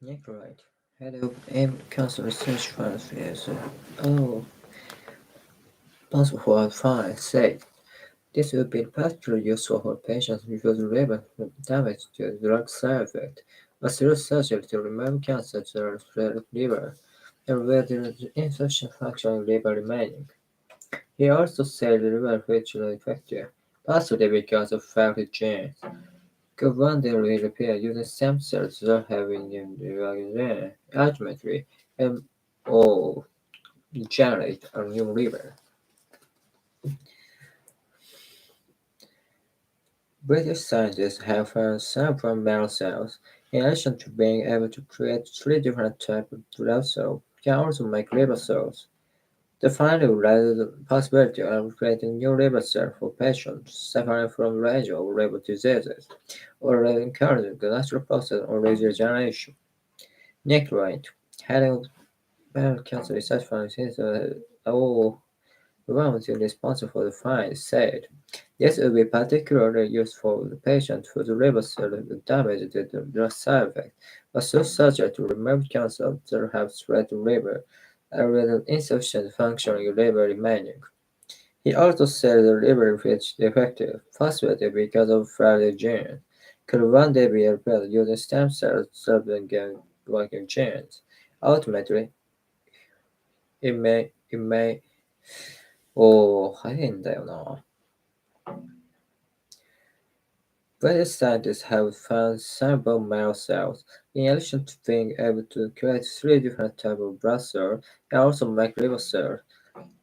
Nick Wright, head of AIM Cancer Research Fund, is Bosworth Fine said this would be particularly useful for patients with liver damage due to drug side effect, but through surgery to remove cancer to the liver, and where there is insufficient functioning liver remaining. He also said the liver virtually effective, partially because of faulty genes. Could one day repair using stem cells that have been in the liver, ultimately, and or generate a new liver. British scientists have found several marrow cells, in addition to being able to create three different types of blood cells, can also make liver cells. The finding raises the possibility of creating new liver cells for patients suffering from rare or liver diseases, or encouraging the natural process of regeneration. Nick Wright, head of Bowel Cancer Research Foundation, one responsible for the find, said this would be particularly useful for patients whose liver cells are damaged due to drug side effects, but so surgery to remove cancer that have spread to liver and with insufficient functioning liver remaining. He also said the liver is defective, possibly because of failed genes, could one day be repaired using stem cells serving working genes. Ultimately, it may 早いんだよな。British scientists have found several marrow cells, in addition to being able to create three different types of blood cells, and also make liver cells.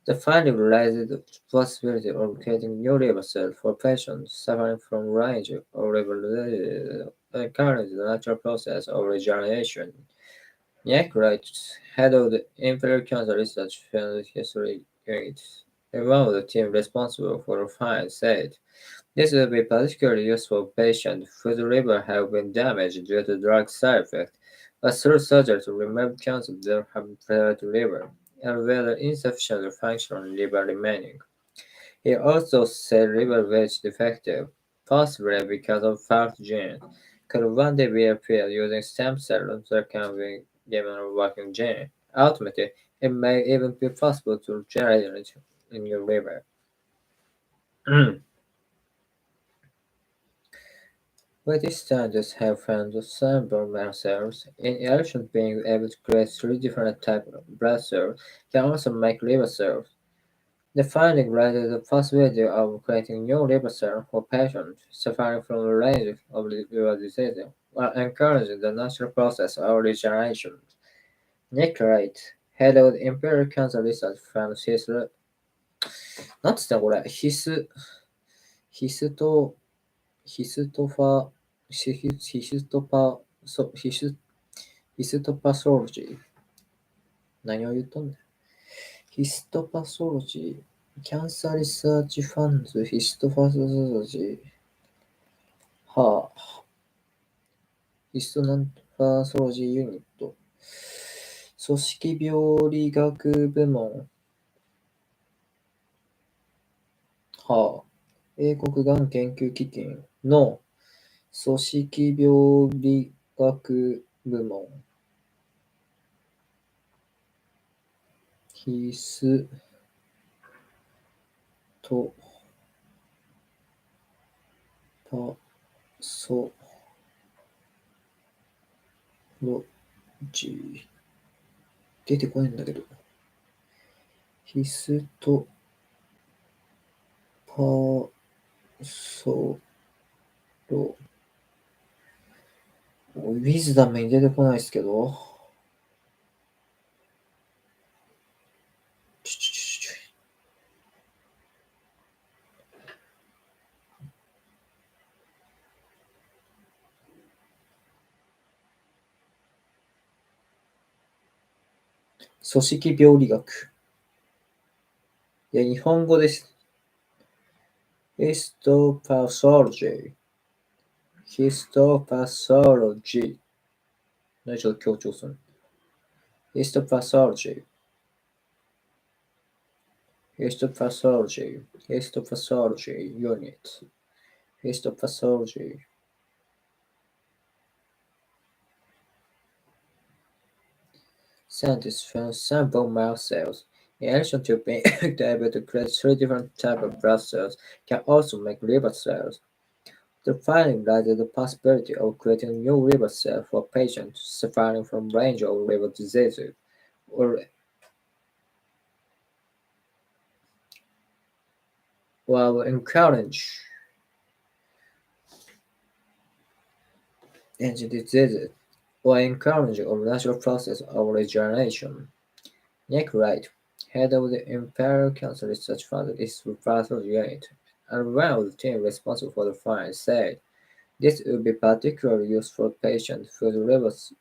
The finding raises the possibility of creating new liver cells for patients suffering from range of liver diseases, encouraging the natural process of regeneration. Jack Wright, head of the Imperial Cancer Research Field History Unit, and one of the team responsible for the find, said, this will be particularly useful for patients whose liver have been damaged due to drug side effects, but through surgery to remove cancer that have failed liver, and whether insufficient functional liver remaining. He also said liver was defective, possibly because of fault genes, could one day be repaired using stem cells that can be given a working gene. Ultimately, it may even be possible to generate a new liver. British scientists have found several marrow cells, in addition to being able to create three different types of blood cells, can also make liver cells. The finding raises the possibility of creating new liver cells for patients suffering from a range of liver diseases, while encouraging the natural process of regeneration. Nick Wright, head of the Imperial Cancer Research foundなんつったこれ、ヒスト、ヒストファ、ヒストパ、ヒストパソロジー。何を言っとんねん。ヒストパソロジー。キャンサーリサーチファンズ、ヒストパソロジー。はあ。ヒストパソロジーユニット。組織病理学部門。はあ。英国がん研究基金の組織病理学部門。ヒストパソロジー。出てこないんだけど。ヒストパは、そうと、ウィズダムに出てこないですけど、ちょちょちょちょ組織病理学。いや、日本語です。histopathology。histopathology。何ちょっと強調する。histopathology。histopathology。histopathology unit。histopathology. Scientists found some bone marrow cells. In addition to being able to create three different types of blood cells, can also make liver cells. The finding led to the possibility of creating new liver cells for patients suffering from a range of liver diseases, or while encourage engine diseases, or encouraging a natural process of regeneration. Nick Wright, head of the Imperial Cancer Research Fund, is referred unit, and one of the team responsible for the find, said this would be particularly useful for patients whose livers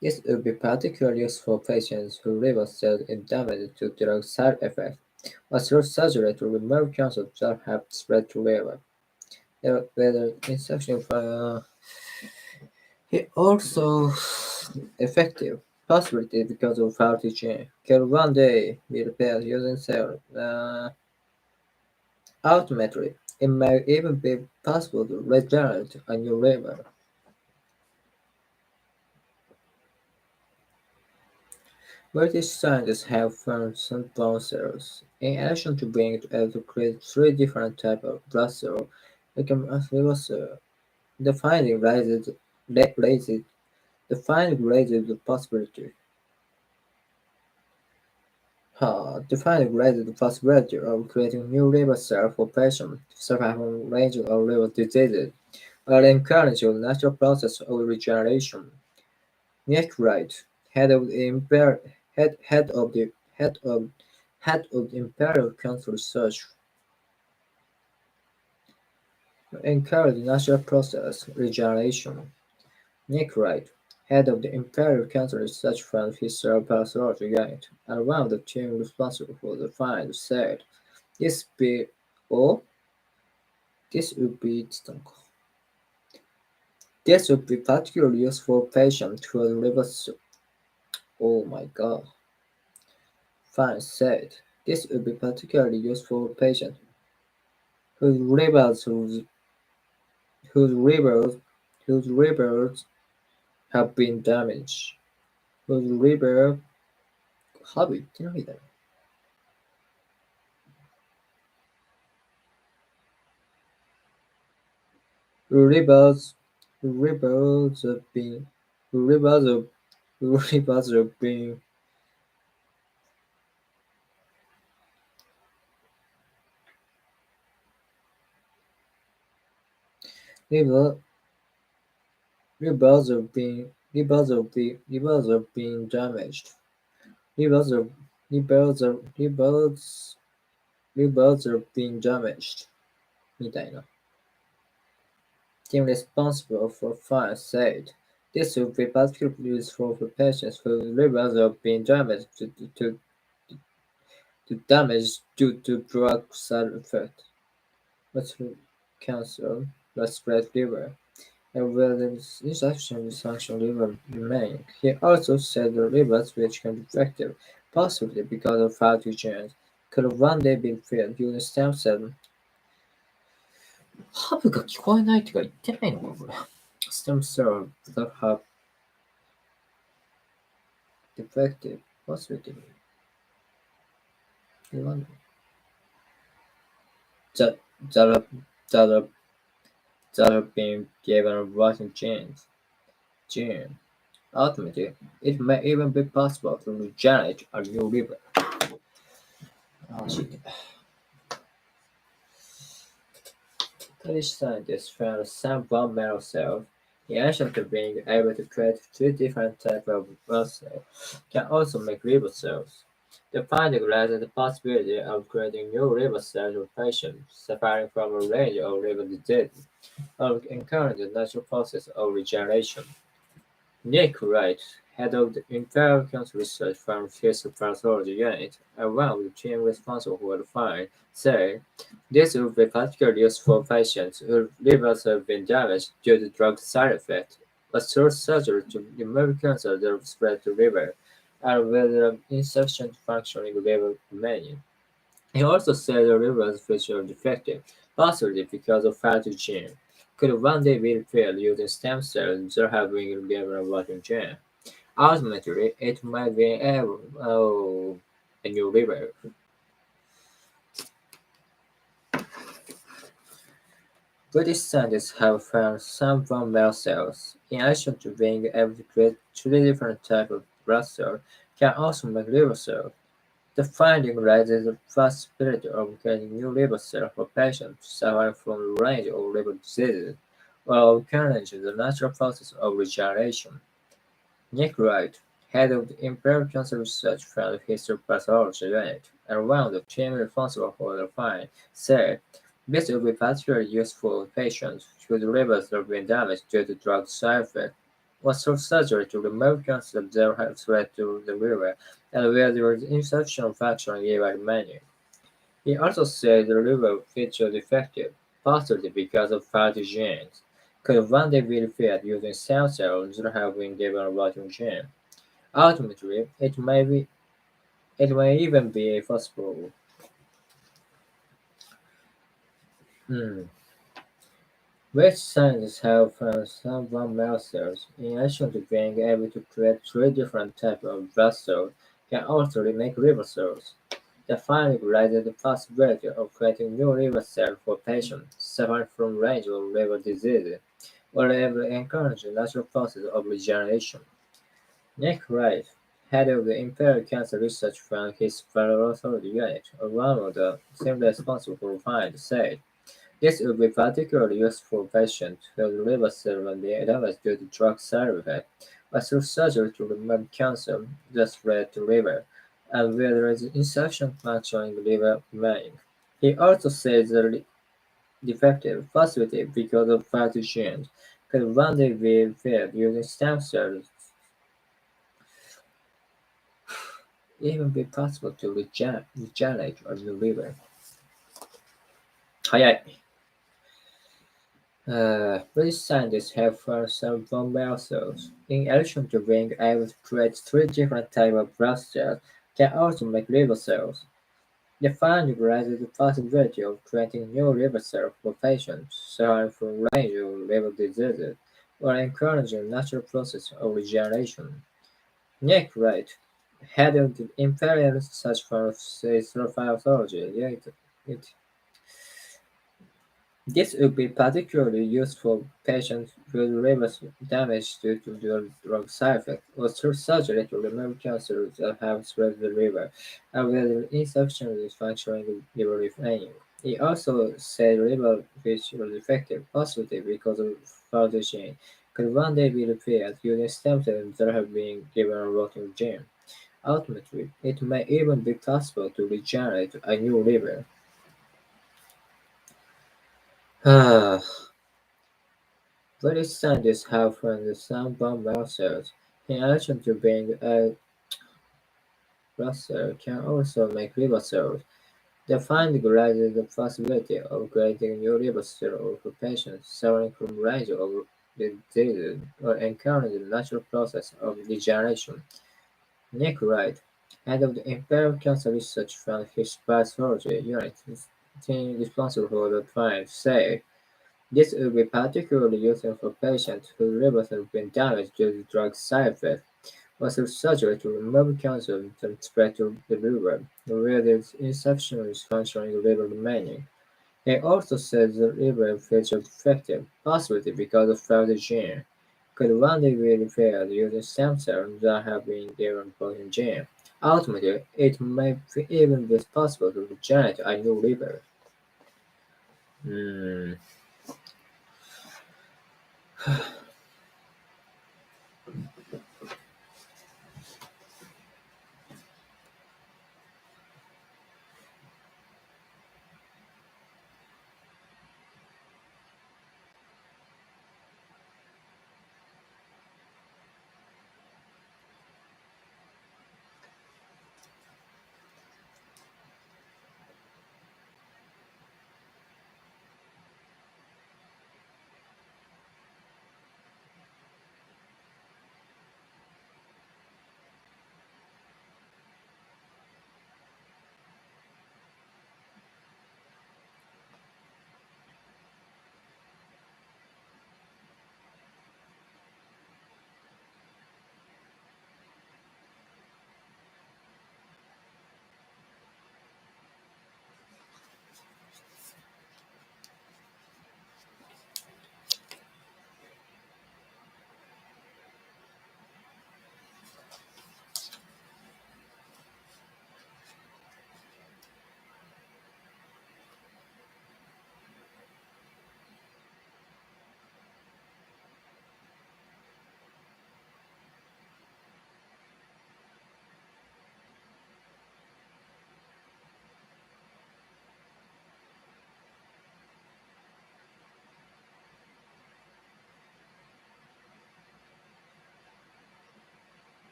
This would be particularly useful for patients whose liver cells are damaged due to drug side effects, or through surgery to remove cancers that have spread to liver. Whether insection is also effective possibility because of faulty gene can one day be repaired using cells. Ultimately, it may even be possible to regenerate a new liver. British scientists have found some bone cells. In addition to being able to create three different types of blood cells, they can as liver cells. The finding raises the possibility. The finding raises the possibility of creating new liver cells for patients suffering from a range of liver diseases, while encouraging the natural process of regeneration. Nick Wright, head of the head of the Imperial Cancer Research, encouraged the natural process regeneration. Nick Wright, head of the Imperial Cancer Research Fund Histopathology Unit, and one of the team responsible for the find, said, "This be or this would be this would be particularly useful for patients who are liver." Oh my God! Fine said, "This would be particularly useful for patients whose livers whose, whose livers whose livers have been damaged, whose liver have it livers livers have been livers have livers have been liver livers have been damaged. Livers have livers have livers have been damaged みたいな。Team responsible for fire said this would be particularly useful for patients whose livers have been damaged to damage due to drug side effects, but cancer, blood spread liver, and where the insufficient dysfunction liver remain. He also said the livers which can be defective, possibly because of faulty genes, could one day be filled using stem cell. ハブが聞こえないってか言ってないのかこれ。Stem cells that have defective possibility. That, that, have, that, have, that have been given a writing gene. Ultimately, it may even be possible to regenerate a new liver. British scientists found some bone marrow cells, in addition to being able to create three different types of blood cells, can also make liver cells. The finding led to the possibility of creating new liver cells for patients suffering from a range of liver diseases or encountering the natural process of regeneration. Nick Wright, head of the Imperial Cancer Research from Histopathology Unit, and one of the team responsible for the find, said this would be particularly useful for patients whose livers have been damaged due to drug side effects, but through surgery to remove cancer that spread to liver, and with insufficient functioning liver remaining. He also said the liver's feature defective, possibly because of fatty gene, could one day be repaired using stem cells that have been given a working gene. Ultimately, it might be a new liver. British scientists have found some bone marrow cells, in addition to being able to create three different types of blood cells, can also make liver cells. The finding raises the possibility of creating new liver cells for patients suffering from a range of liver diseases, while encouraging the natural process of regeneration. Nick Wright, head of the Imperial Cancer Research from the Histopathology Unit and one of the team responsible for the find, said this will be particularly useful for patients whose livers have been damaged due to drug side effects, or through surgery to remove cancer that have spread to the liver and where there is insufficient functioning liver remaining. He also said the liver feature defective, possibly because of faulty genes, could one day be repaired using stem cells that have been given a rotten gene. Ultimately, it may even be possible. Hmm. Which scientists have found some bone marrow cells, in addition to being able to create three different types of blood cells, can also make liver cells. The finding raises the possibility of creating new liver cells for patients suffering from a range of liver diseases, or able to encourage the natural process of regeneration. Nick Wright, head of the Imperial Cancer Research from his Pathology Unit, one of the team responsible for the find, said this would be particularly useful for patients whose liver cells have been damaged due to drug side effects, or through surgery to remove cancer that spread to liver, and where there is insufficient functioning liver remaining. He also says the defective possibility because of fatty genes could one day be repaired using stem cells, even be possible to regenerate a new liver. 早い。British scientists have found some bone marrow cells, in addition to being able to create three different types of blood cells, can also make liver cells. The finding raises the possibility of creating new liver cells for patients suffering from a range of liver diseases, while encouraging the natural process of regeneration. Nick Wright, head of the Imperial Research for Physiophysiology Unit, this would be particularly useful for patients whose livers damaged due to drug side effects, or through surgery to remove cancers that have spread the liver, and where insufficient functioning liver remaining. He also said liver feature defective, possibly because of faulty gene, could one day be repaired using stem cells that have been given a rotten gene. Ultimately, it may even be possible to regenerate a new liver. British scientists have found some bone marrow cells, in addition to being a blood cell, can also make liver cells. The finding raises the possibility of creating new liver cells for patients suffering from a range of diseases or encountering the natural process of regeneration. Nick Wright, head of the Imperial Cancer Research from his pathology unit, team responsible for the find, said this would be particularly useful for patients whose livers have been damaged due to drug side effects, or through surgery to remove cancer that spread to the liver, where there is insufficient functioning liver remaining. He also said the liver features defective, possibly because of faulty gene, could one day be repaired using stem cells that have been given protein gene. Ultimately, it may even be possible to generate a new liver. Hmm.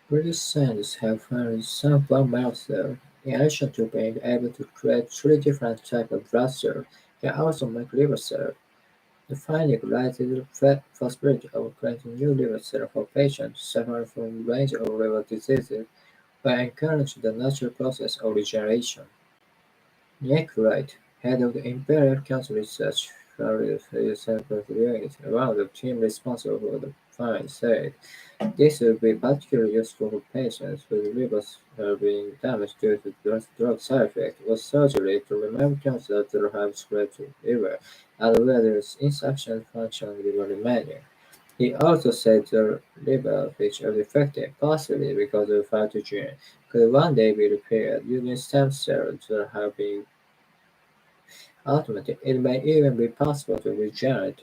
British scientists have found some bone marrow cells, in addition to being able to create three different types of blood cells, can also make liver cells. The finding raises the possibility of creating new liver cells for patients suffering from a range of liver diseases by encouraging the natural process of regeneration. Nick Wright, head of the Imperial Cancer Research Unit, one of the team responsible for the find, said, "This will be particularly useful for patients whose livers are being damaged due to drug side effects or surgery to remove cancer that have spread to the liver, and where there is insufficient functional liver remaining." He also said the liver feature was effective, possibly because of fatty gene, could one day be repaired using stem cells that have been automated. It may even be possible to regenerate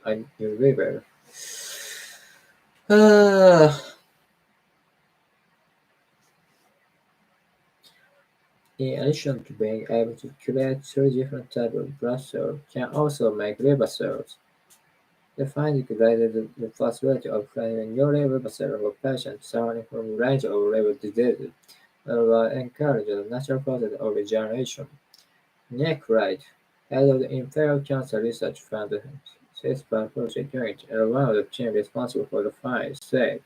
a new river. Uh, in addition to being able to create three different types of blood cells, can also make liver cells. The finding created the possibility of creating a new liver cell for patients suffering from a range of liver diseases, while encouraging the natural process of regeneration. Nick Wright, head of the Imperial Cancer Research Fund CISPAN Project Unit and one of the team responsible for the find, said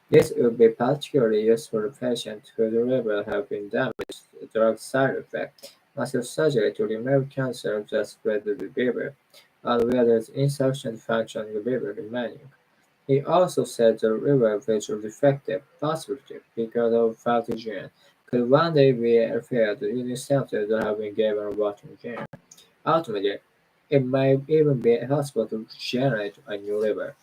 this would be particularly useful for patients whose liver have been damaged by drug side effects, muscle surgery to remove cancer that spread to the liver, and where there is insufficient function in the liver remaining. He also said the liver which was defective, possibly because of faulty gene, could one day be repaired using stem cells that have been given a rotten gene. Ultimately, it may even be possible to generate a new liver.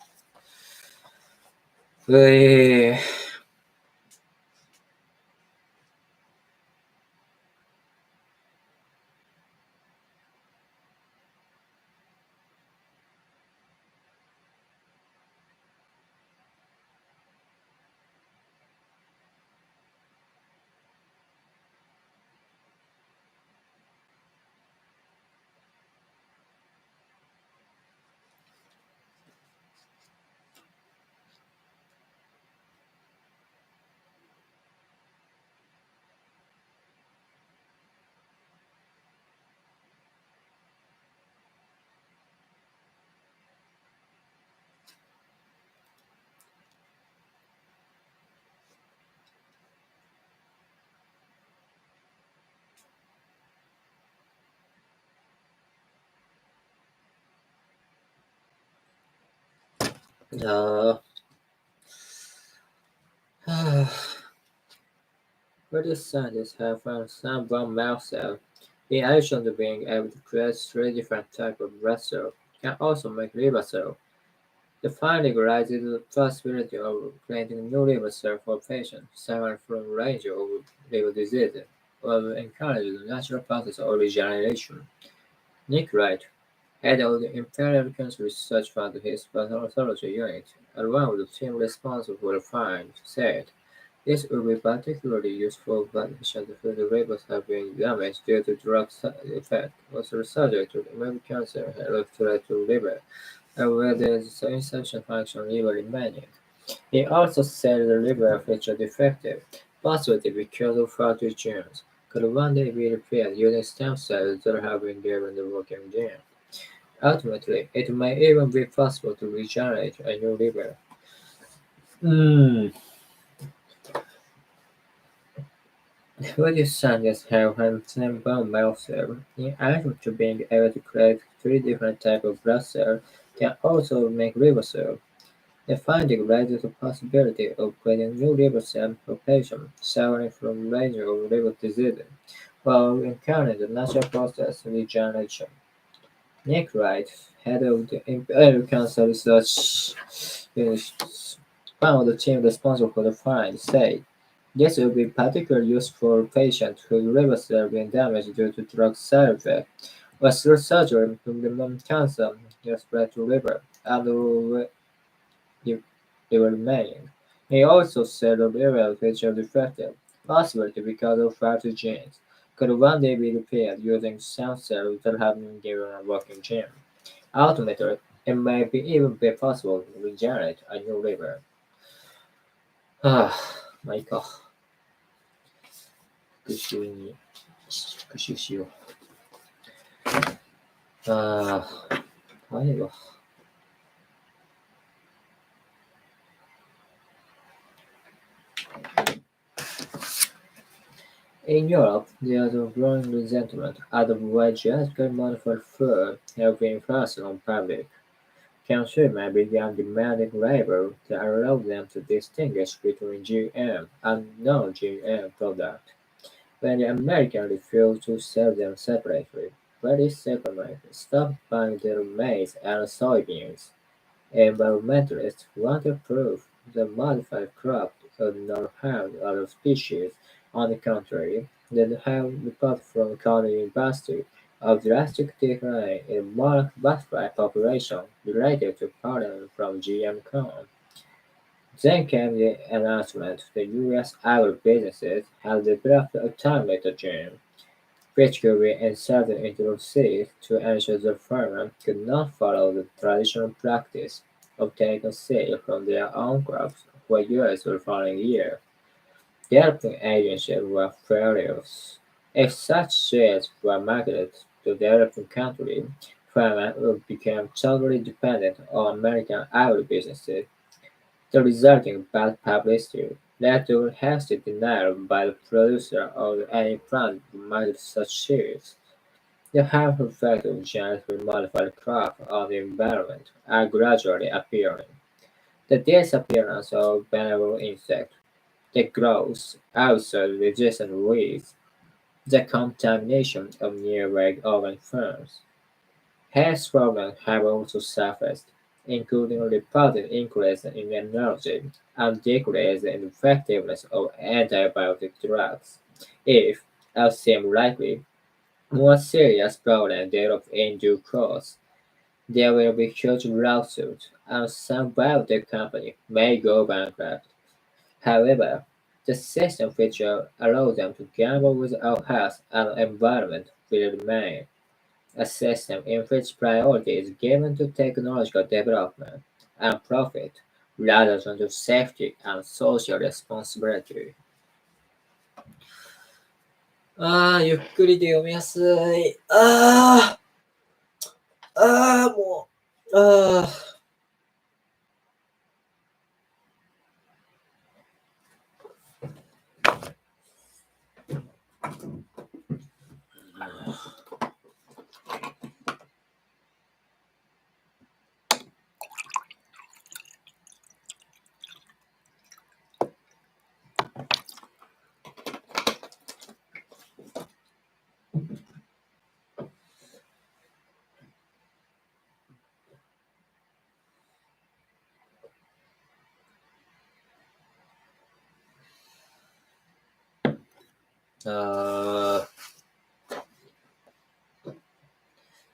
The uh, British scientists have found some bone marrow cells, in addition to being able to create three different types of blood cells, can also make liver cells. The finding raises the possibility of creating new liver cells for patients suffering from a range of liver diseases, while encouraging the natural process of regeneration. Nick Wright, head of the Imperial Cancer Research Fund his pathology unit, and one of the team responsible for the find, said this would be particularly useful for patients whose livers have been damaged due to drug side effects, also surgery to remove cancer related to liver, and where there is insufficient function liver remaining. He also said the liver featured defective, possibly because of faulty genes, could one day be repaired using stem cells that have been given the working gene. Ultimately, it may even be possible to regenerate a new liver. British scientists have had stem bone marrow cells. In addition to being able to create three different types of blood cells, can also make liver cells. The finding raises the possibility of creating new liver cells for patients suffering from a range of liver diseases, while encouraging the natural process of regeneration. Nick Wright, head of the Imperial Cancer Research Unit, one of the team responsible for the find, said this will be particularly useful for patients whose liver cells have been damaged due to drug side effects, or through surgery to remove cancer that spread to liver, and if they were remaining. He also said the liver feature defective, possibly because of faulty genes, could one day be repaired using stem cells that have been given a working gene. Ultimately, it may be even be possible to regenerate a new liver. Ah,まあいいか。復習しよう。ああ、早いわ。In Europe, there is a growing resentment at the way genetically modified food have been forced on public. Consumers began demanding labels that allow them to distinguish between GM and non-GM products. When the Americans refused to sell them separately, British supermarkets stopped buying their maize and soybeans. Environmentalists wanted proof that modified crops could not harm other species, On the contrary, they have reported from Carnegie University a drastic decline in market butterfly population related to pollen from GM corn. Then came the announcement that U.S. agribusinesses had developed a terminator gene, which could be inserted into the seed to ensure the farmer could not follow the traditional practice of taking seed from their own crops for use the following year. Developing agencies were furious. If such seeds were marketed to developing countries, farmers would become totally dependent on American agribusinesses. The resulting bad publicity led to hasty denial by the producer of any plan to market such seeds. The harmful effects of genetically modified crops on the environment are gradually appearing. The disappearance of valuable insects, the growth outside resistant weeds, the contamination of nearby urban farms. Health problems have also surfaced, including a reported increase in energy and decrease in effectiveness of antibiotic drugs. If, as seems likely, more serious problems develop in due course, there will be huge lawsuits, and some biotech companies may go bankrupt. However, the system which allows them to gamble with our health and environment will remain a system in which priority is given to technological development and profit rather than to safety and social responsibility. ゆっくりで読みやすい。もう。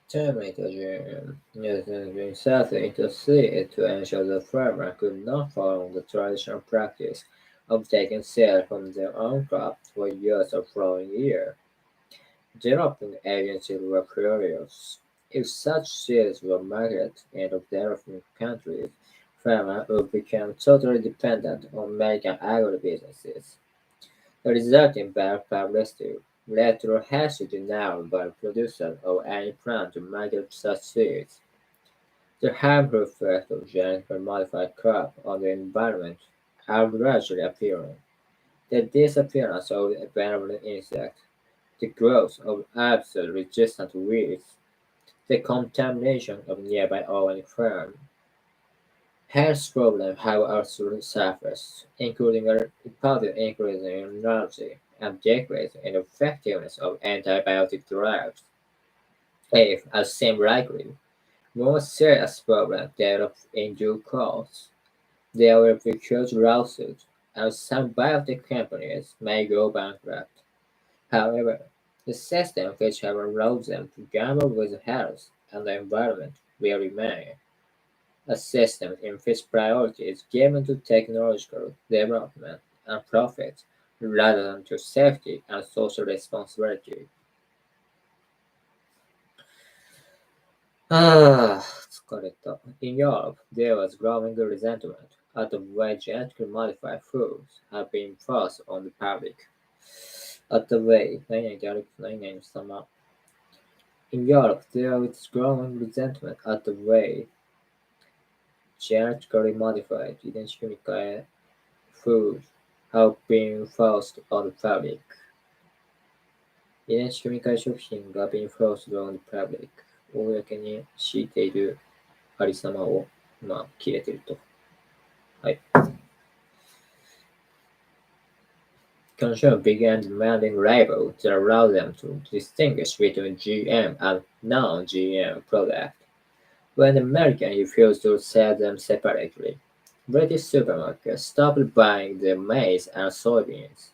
Terminator gene has been inserted into seed to ensure the farmer could not follow the traditional practice of taking seed from their own crop for use the following year. Developing agencies were furious. If such seeds were marketed in developing countries, farmers would become totally dependent on American agribusinesses. The resulting bad publicity led to a hasty denial by producers of any plan to market such seeds. The harmful effects of genetically modified crops on the environment are gradually appearing. The disappearance of valuable insects, the growth of herbicide-resistant weeds, the contamination of nearby urban farms. Health problems have also surfaced, including a reported increase in energy and decrease in the effectiveness of antibiotic drugs. If, as seems likely, more serious problems develop in due course, there will be huge lawsuits, and some biotech companies may go bankrupt. However, the system which have allowed them to gamble with health and the environment will remain a system in which priority is given to technological development and profit rather than to safety and social responsibility. 疲れた. In Europe, there was growing resentment at the way genetically modified foods have been forced on the public. At the way, 何々である何々様. In Europe, there is growing resentment at the way genetically modified 遺伝子組み換え foods have been forced on the public. 遺伝子組み換え食品が been forced on the public. 公に敷いているありさまを、切れていると。はい。Consumers began demanding labels that allow them to distinguish between GM and non-GM products. When Americans refused to sell them separately, British supermarkets stopped buying their maize and soybeans.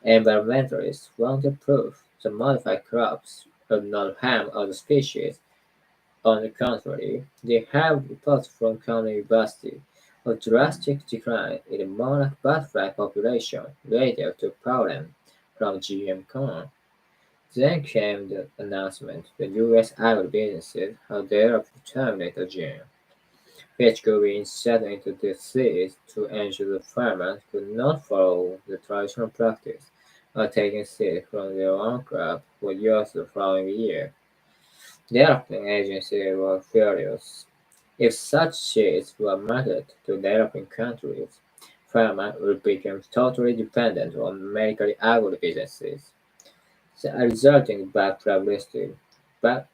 Environmentalists want to prove the modified crops will not harm other species. On the contrary, they have reports from Cornell University of drastic decline in the monarch butterfly population related to pollen from GM corn. Then came the announcement that US agribusinesses had developed the Terminator gene, which could be inserted into the seeds to ensure the farmers could not follow the traditional practice of taking seeds from their own crop for use the following year. The developing agencies were furious. If such seeds were marketed to developing countries, farmers would become totally dependent on medical agribusinesses. The resulting bad publicity but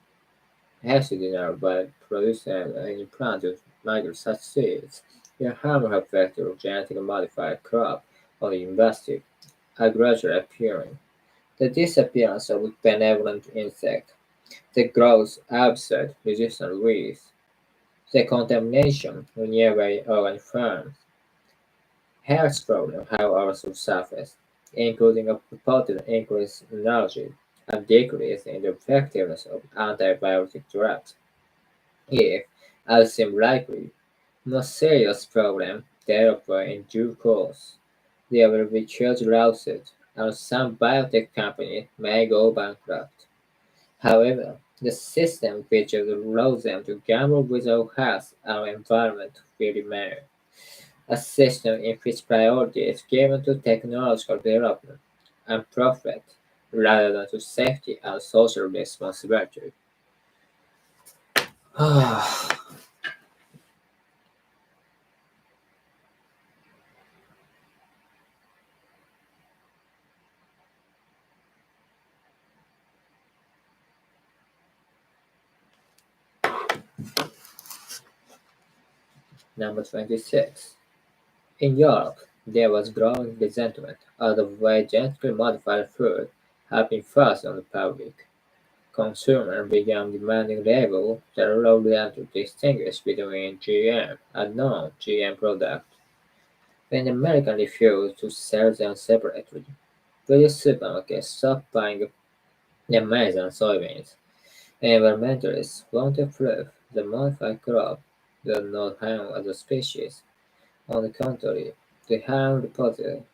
hesitant by producers any plan to migrate such seeds. The harmful effect of genetically modified crop on the invested are gradually appearing. The disappearance of benevolent insect, the growth absurd resistant weeds, the contamination of nearby urban farms, health problems have also surfaced, including a purported increase in allergy and decrease in the effectiveness of antibiotic drugs. If, as seems likely, no serious problem develop in due course, there will be huge lawsuits, and some biotech companies may go bankrupt. However, the system which allows them to gamble with our health and environment will remain a system in which priority is given to technological development and profit rather than to safety and social responsibility. Number 26. In Europe, there was growing resentment at the way genetically modified food had been forced on the public. Consumers began demanding labels that allowed them to distinguish between GM and non-GM products. When Americans refused to sell them separately, British supermarkets stopped buying their maize and soybeans. Environmentalists wanted proof the modified crop does not harm other species. On the contrary, they harm the potato.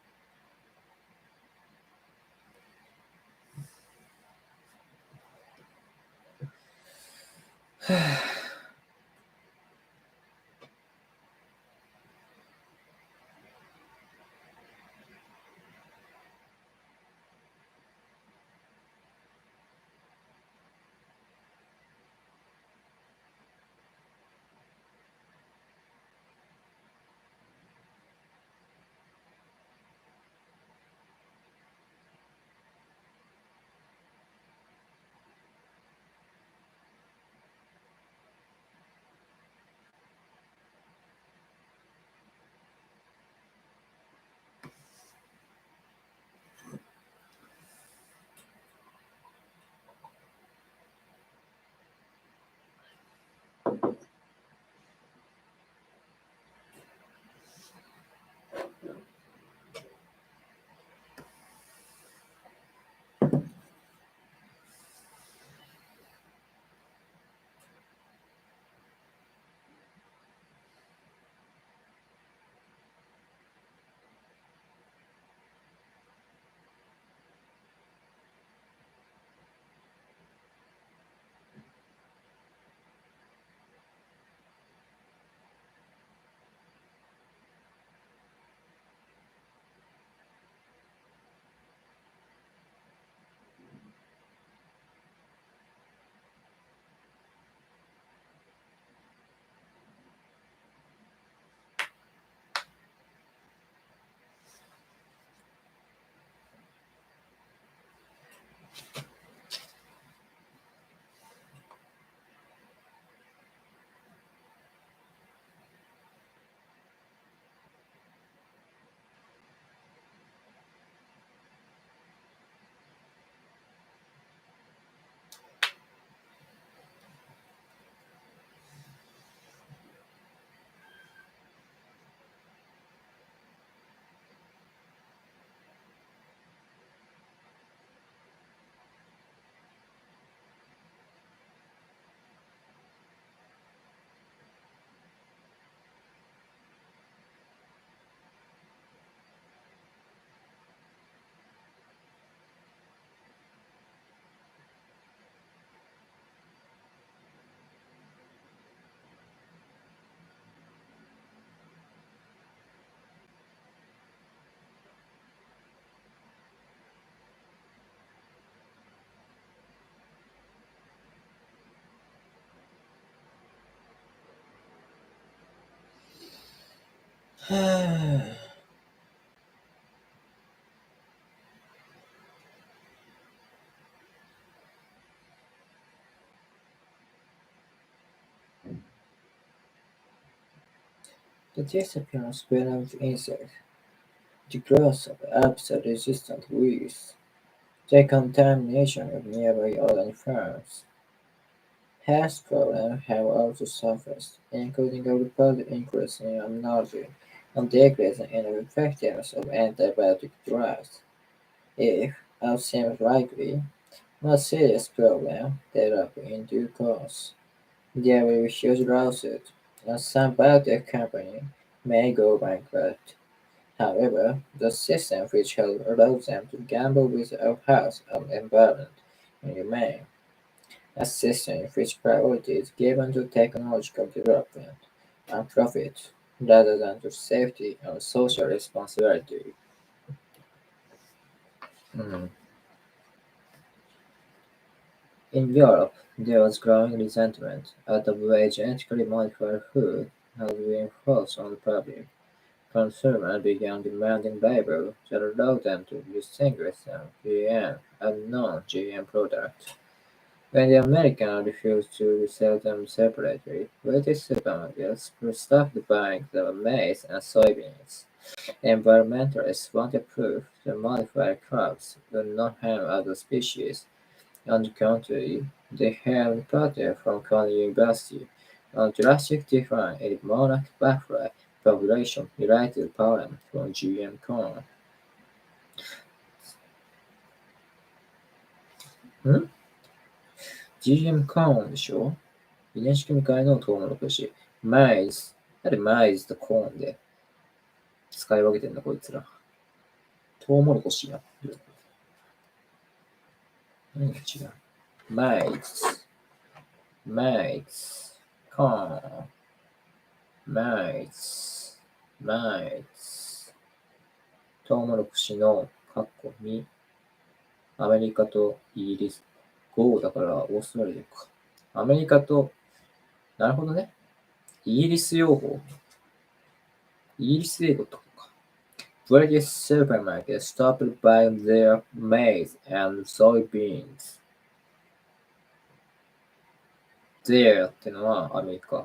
The disappearance of venomous insects, the growth of herbicide-resistant weeds, the contamination of nearby organic farms. Health problems have also surfaced, including a reported increase in immunology and decrease in the effectiveness of antibiotic drugs. If, as seems likely, more serious problems develop in due course, there will be huge lawsuits, and some biotech companies may go bankrupt. However, the system which has allowed them to gamble with our health and environment will remain a system in which priority is given to technological development and profit rather than to safety and social responsibility. Mm. In Europe, there was growing resentment at the way genetically modified food has been forced on the public. Consumers began demanding labels that allowed them to distinguish them GM and non-GM products. When the Americans refused to resell them separately, British supermarkets stopped buying the maize and soybeans. Environmentalists wanted proof that modified crops would not harm other species. On the contrary, they have reported from Cornell University a drastic decline in monarch butterfly population-related pollen from GM corn. GM コーンでしょ？遺伝子組み換えのトウモロコシ。マイズ。なんでマイズとコーンで使い分けてんだこいつら。トウモロコシや。何が違う？マイズ。マイズ。コーン。マイズ。マイズ。トウモロコシのカッコ2。アメリカとイギリス。5だからオーストラリアか。アメリカと、なるほどね。イギリス用語。イギリス英語とか。British supermarkets stopped buying their maize and soybeans. There ってのはアメリカ。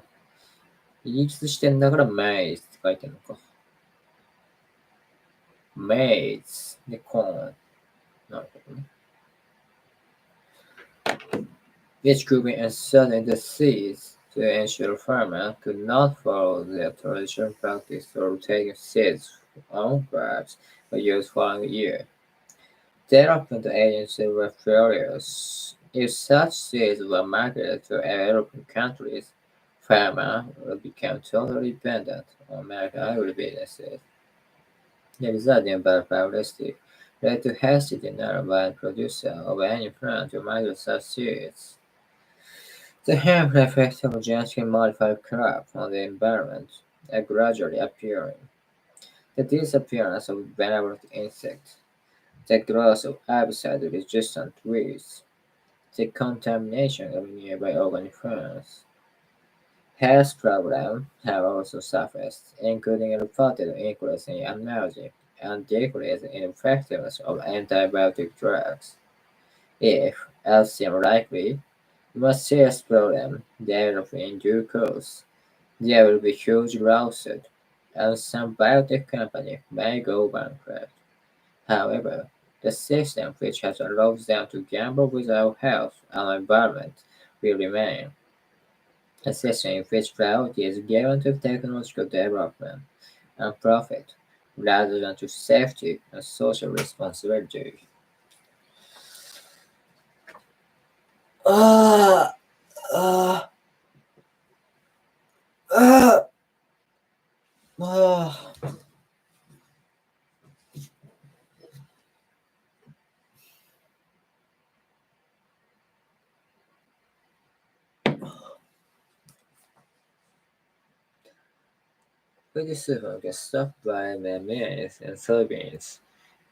イギリス視点だから maize って書いてるのか。maize でコーン。なるほどね。Which could be inserted in the seeds to ensure farmers could not follow their traditional practice of taking seeds on crops for use following year. Development agencies were furious. If such seeds were marketed to European countries, farmers would become totally dependent on American agribusinesses. The resulting bad publicity led to hasty denial by the producer of any plan to market such seeds. The harmful effects of genetically modified crops on the environment are gradually appearing. The disappearance of venomous insects, the growth of herbicide-resistant weeds, the contamination of nearby organic farms. Health problems have also surfaced, including a reported increase in immunology and decrease in effectiveness of antibiotic drugs. If, as seems likely, more serious problems develop in due course, there will be huge lawsuits, and some biotech companies may go bankrupt. However, the system which has allowed them to gamble with our health and environment will remain a system in which priority is given to technological development and profit rather than to safety and social responsibility. ああ、ああ、ああ。Food super gets stopped by the maize and soybeans.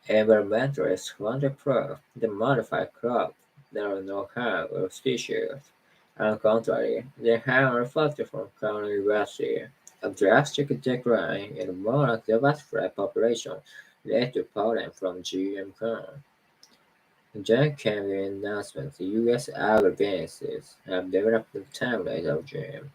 Environmentalists want to prove the modified crop there are no harm or species. On the contrary, they have reflected from Cornell University. A drastic decline in one of the widespread population led to pollen from GM corn. Then came the announcement the U.S. agribusinesses have developed a template of GM,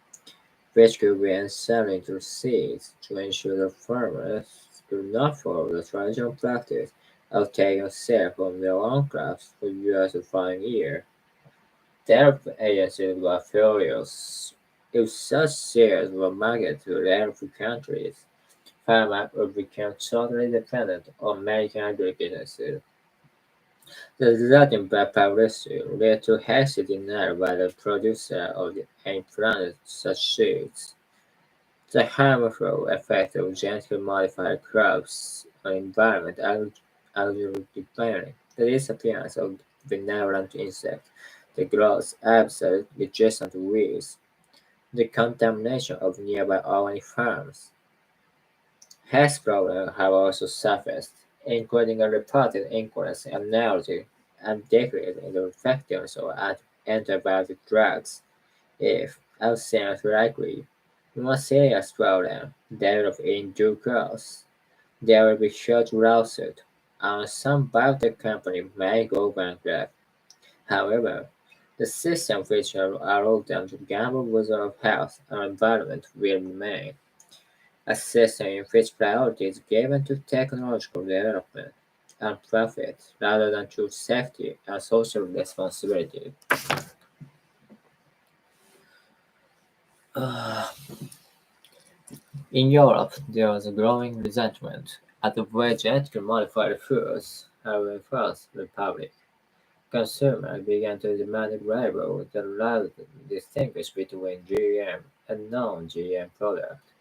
which could be inserted into seeds to ensure that farmers do not follow the traditional practice of taking seed from their own crops for years the following year. Their agencies were furious. If such seeds were marketed to developing countries, farmers would become totally dependent on American agribusinesses. The resulting bad publicity led to hasty denial by the producer of the implanted such seeds. The harmful effects of genetically modified crops on the environment are declining. The disappearance of benevolent insects, the growth of absurd resistant weeds, the contamination of nearby organic farms. Health problems have also surfaced, including a reported increase in nausea and decrease in the effectiveness of antibiotic drugs. If, as seems likely, more serious problems develop in due course, there will be huge lawsuits, and some biotech companies may go bankrupt. However, the system which allowed them to gamble with our health and environment will remain a system in which priority is given to technological development and profit rather than to safety and social responsibility. Uh, In Europe, there was a growing resentment at the way genetically modified foods have influenced the public. Consumers began to demand a label that allowed them to distinguish between GM and non-GM products.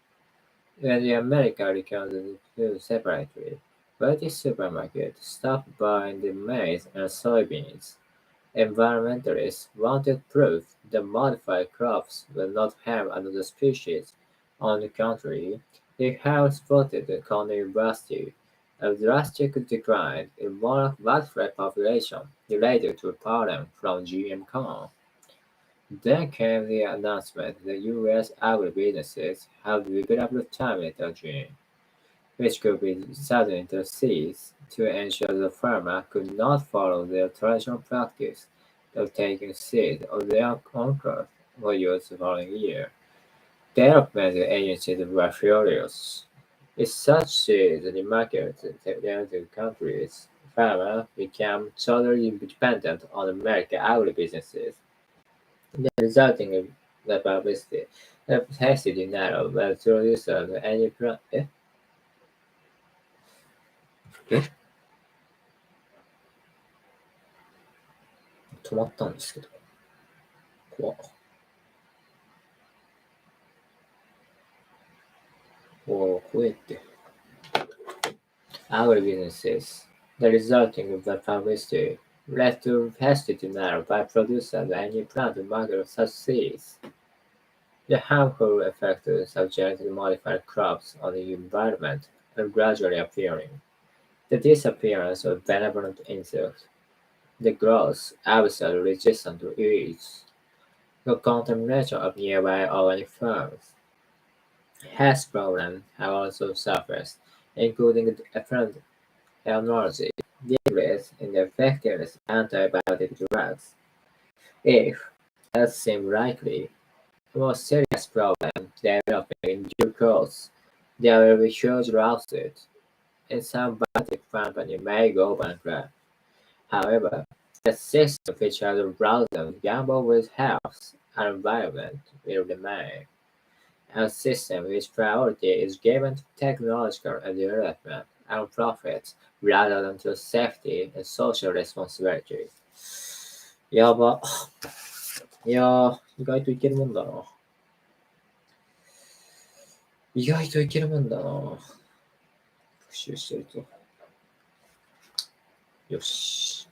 When the America recounted the two separately, British supermarkets stopped buying the maize and soybeans. Environmentalists wanted proof that modified crops will not harm another species. On the contrary, they have spotted the Cornell University, a drastic decline in one widespread population related to pollen from GM corn. Then came the announcement that U.S. agribusinesses have developed a terminator gene, which could be inserted into seeds to ensure the farmer could not follow their traditional practice of taking seeds of their own crop for use the following year. Development agencies were furious. If such seeds are marketed to developing countries, farmers become totally dependent on American agribusinesses, resulting in the publicity, the hasty denial by the producer of anyえ止まったんですけど。怖っ。おー、怖えって。Agribusinesses. The resulting bad publicity led to hasty denial by producers of any plant to market such seeds. The harmful effects of genetically modified crops on the environment are gradually appearing. The disappearance of benevolent insects, the growth of absurd resistant weeds, the contamination of nearby organic farms. Health problems have also surfaced, including apparent allergy, decrease in the effectiveness of antibiotic drugs. If, as seems likely, a more serious problem developing in due course, there will be huge lawsuits, and some biotech company may go bankrupt. However, the system which has allowed them to gamble with health and environment will remain. A system whose priority is given to technological development and profit rather than to safety and social responsibility. やば。いやー、意外といけるもんだな。意外といけるもんだな。復習してると。よし。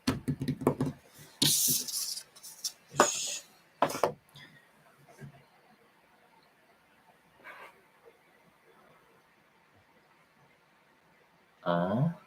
よし。ああ